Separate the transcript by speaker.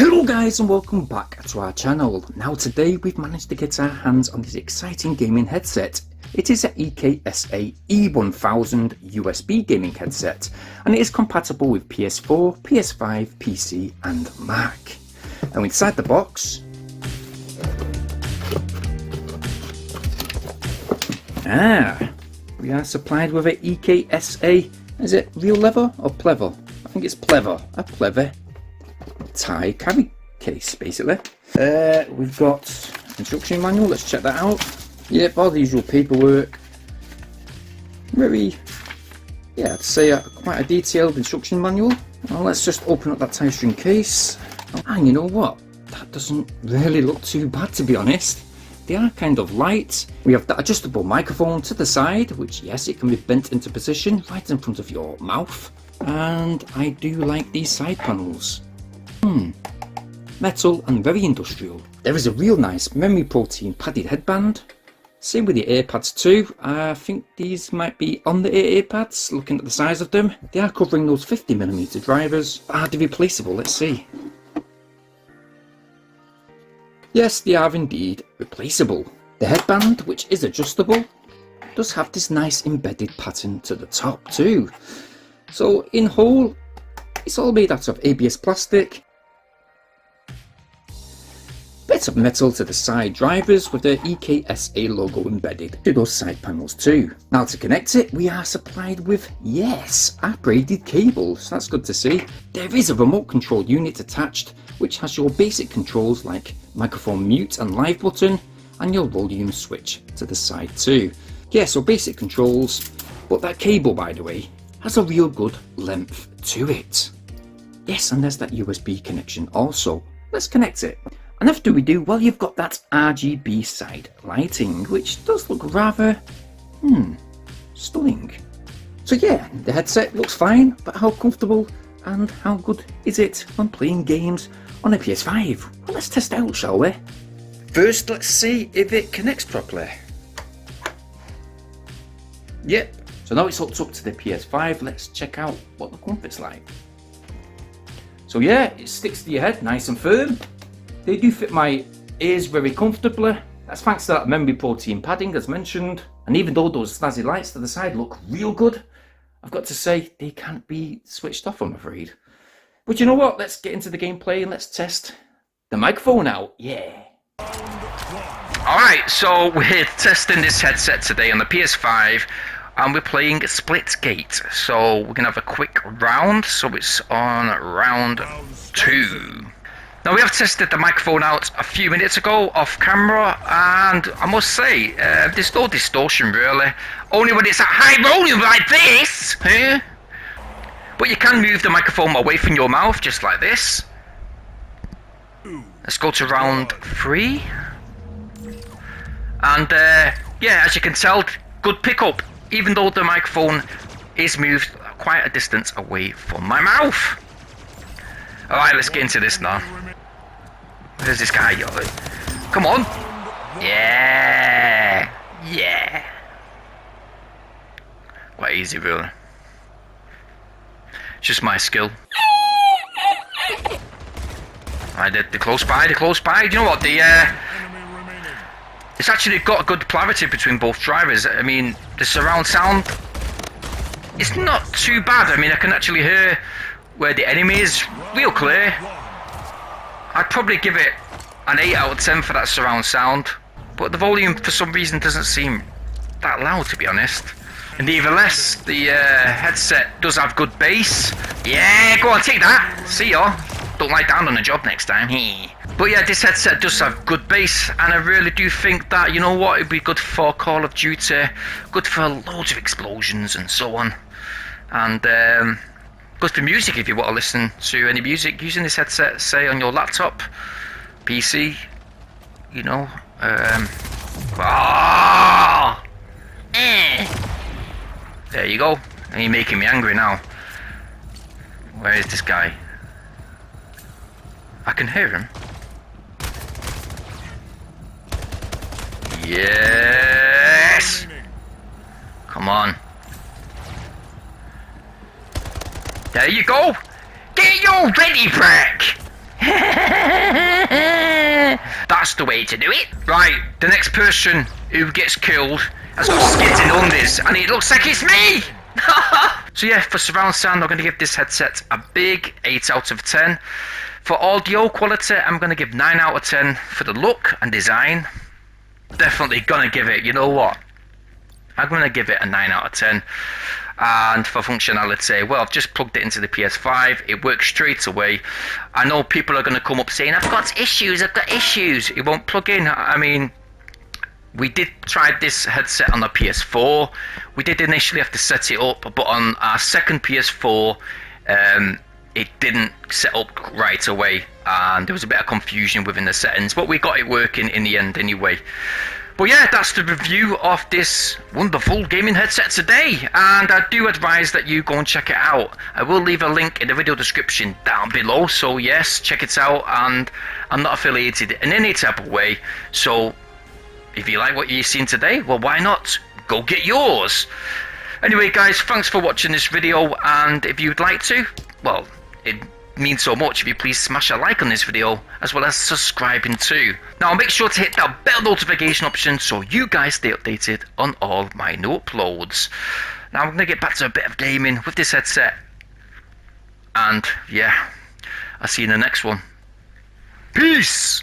Speaker 1: Hello guys and welcome back to our channel. Now today we've managed to get our hands on this exciting gaming headset. It is an EKSA E1000 USB gaming headset and it is compatible with PS4, PS5, PC and Mac. Now inside the box, we are supplied with an EKSA, is it real leather or pleather? I think it's pleather, a pleather tie carry case basically. We've got instruction manual, let's check that out. Yep, all the usual paperwork. Very, yeah, I'd say quite a detailed instruction manual. Well, let's just open up that tie string case. And you know what? That doesn't really look too bad, to be honest. They are kind of light. We have that adjustable microphone to the side, which yes, it can be bent into position right in front of your mouth. And I do like these side panels. Metal and very industrial. There is a real nice memory protein padded headband. Same with the earpads too. I think these might be on the earpads, looking at the size of them. They are covering those 50mm drivers. Are they replaceable? Let's see. Yes, they are indeed replaceable. The headband, which is adjustable, does have this nice embedded pattern to the top too. So in whole, it's all made out of ABS plastic. Bits of metal to the side drivers with the EKSA logo embedded to those side panels too. Now to connect it, we are supplied with, yes, a braided cable, so that's good to see. There is a remote control unit attached, which has your basic controls like microphone mute and live button, and your volume switch to the side too. Yeah, so basic controls, but that cable, by the way, has a real good length to it. Yes, and there's that USB connection also. Let's connect it. And after we do, well, you've got that RGB side lighting, which does look rather, stunning. So yeah, the headset looks fine, but how comfortable and how good is it when playing games on a PS5? Well, let's test out, shall we? First, let's see if it connects properly. Yep, so now it's hooked up to the PS5, let's check out what the comfort's like. So yeah, it sticks to your head nice and firm. They do fit my ears very comfortably. That's thanks to that memory protein padding as mentioned. And even though those snazzy lights to the side look real good, I've got to say they can't be switched off, I'm afraid. But you know what, let's get into the gameplay and let's test the microphone out, yeah. Alright, so we're testing this headset today on the PS5 and we're playing Split Gate. So we're going to have a quick round, so it's on round 2. Now we have tested the microphone out a few minutes ago off camera and I must say there's no distortion really, only when it's at high volume like this, but you can move the microphone away from your mouth just like this. Let's go to round 3 and yeah, as you can tell, good pickup even though the microphone is moved quite a distance away from my mouth. Alright, let's get into this now. Where's this guy? Come on! Yeah! Yeah! Quite easy, really. It's just my skill. Alright, they're close by, they're close by. You know what? It's actually got a good clarity between both drivers. I mean, the surround sound, it's not too bad. I mean, I can actually hear where the enemy is real clear. I'd probably give it an 8 out of 10 for that surround sound, but the volume for some reason doesn't seem that loud, to be honest. And even less, the headset does have good bass. Yeah, go on, take that. See ya. Don't lie down on a job next time. But yeah, this headset does have good bass, and I really do think that, you know what, it'd be good for Call of Duty, good for loads of explosions and so on. And good for music if you want to listen to any music using this headset, say on your laptop, PC, you know. There you go. And you're making me angry now. Where is this guy? I can hear him. Yes! Come on. There you go! Get your ready back! the way to do it. Right, the next person who gets killed has got skids in undies, and it looks like it's me! So yeah, for surround sound, I'm going to give this headset a big 8 out of 10. For audio quality, I'm going to give 9 out of 10. For the look and design, definitely going to give it, you know what? I'm going to give it a 9 out of 10. And for functionality, well, I've just plugged it into the PS5. It works straight away. I know people are going to come up saying, I've got issues. It won't plug in. I mean, we did try this headset on the PS4. We did initially have to set it up, but on our second PS4, it didn't set up right away, and there was a bit of confusion within the settings, but we got it working in the end anyway. But yeah, that's the review of this wonderful gaming headset today, and I do advise that you go and check it out. I will leave a link in the video description down below, so yes, check it out, and I'm not affiliated in any type of way, so if you like what you've seen today, well, why not go get yours? Anyway guys, thanks for watching this video, and if you'd like to, well, it means so much if you please smash a like on this video, as well as subscribing too. Now make sure to hit that bell notification option so you guys stay updated on all my new uploads. Now I'm going to get back to a bit of gaming with this headset, and yeah, I'll see you in the next one. Peace!